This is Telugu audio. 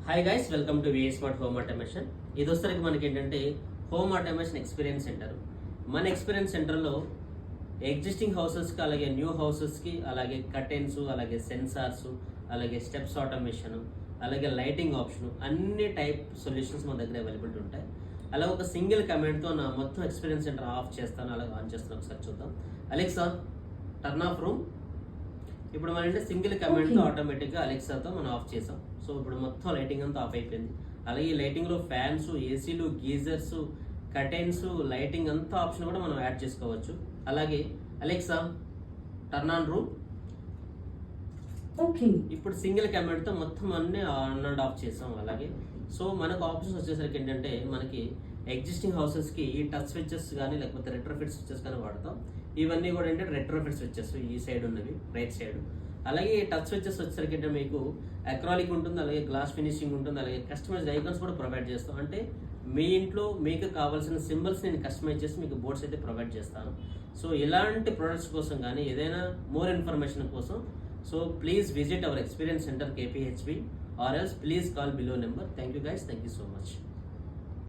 Hi guys, welcome to VA smart home automation. ఇది వస్తరికి మనకి ఏంటంటే హోమ్ ఆటోమేషన్ ఎక్స్పీరియన్స్ సెంటర్. మన ఎక్స్పీరియన్స్ సెంటర్లో ఎగ్జిస్టింగ్ హౌసెస్కి, అలాగే న్యూ హౌసెస్కి, అలాగే కర్టెన్స్, అలాగే సెన్సార్స్, అలాగే స్టెప్స్ ఆటోమేషన్, అలాగే లైటింగ్ ఆప్షన్, అన్ని టైప్ సొల్యూషన్స్ మన దగ్గర అవైలబిలిటీ ఉంటాయి. అలా ఒక సింగిల్ కమాండ్తో నా మొత్తం ఎక్స్పీరియన్స్ సెంటర్ ఆఫ్ చేస్తాను, అలాగే ఆన్ చేస్తాను. ఒకసారి చూద్దాం. Alexa turn off room. ఇప్పుడు మన అంటే సింగిల్ కమాండ్తో ఆటోమేటిక్గా అలెక్సాతో మనం ఆఫ్ చేసాం. సో ఇప్పుడు మొత్తం లైటింగ్ అంతా ఆఫ్ అయిపోయింది. అలాగే ఈ లైటింగ్లో ఫ్యాన్స్, ఏసీలు, గీజర్స్, కర్టెన్స్, లైటింగ్ అంతా ఆప్షన్ కూడా మనం యాడ్ చేసుకోవచ్చు. అలాగే Alexa turn on room. Okay, ఇప్పుడు సింగిల్ కమాండ్తో మొత్తం అన్ని ఆన్ అండ్ ఆఫ్ చేసాం. అలాగే సో మనకు ఆప్షన్స్ వచ్చేసరికి ఏంటంటే మనకి ఎగ్జిస్టింగ్ హౌసెస్కి ఈ టచ్ స్విచెస్ కానీ లేకపోతే రెట్రోఫిట్ స్విచెస్ కానీ వాడతాం. ఇవన్నీ కూడా ఏంటంటే రెట్రోఫిట్ స్విచెస్, ఈ సైడ్ ఉన్నవి రైట్ సైడ్. అలాగే ఈ టచ్ స్విచెస్ వచ్చేసరికి అంటే మీకు అక్రాలిక్ ఉంటుంది, అలాగే గ్లాస్ ఫినిషింగ్ ఉంటుంది, అలాగే కస్టమైజ్డ్ ఐకాన్స్ కూడా ప్రొవైడ్ చేస్తాం. అంటే మీ ఇంట్లో మీకు కావాల్సిన సింబల్స్ నేను కస్టమైజ్ చేసి మీకు బోర్డ్స్ అయితే ప్రొవైడ్ చేస్తాను. సో ఇలాంటి ప్రొడక్ట్స్ కోసం కానీ ఏదైనా మోర్ ఇన్ఫర్మేషన్ కోసం so please visit our experience centre KPHB or else please call below number. Thank you guys. Thank you so much.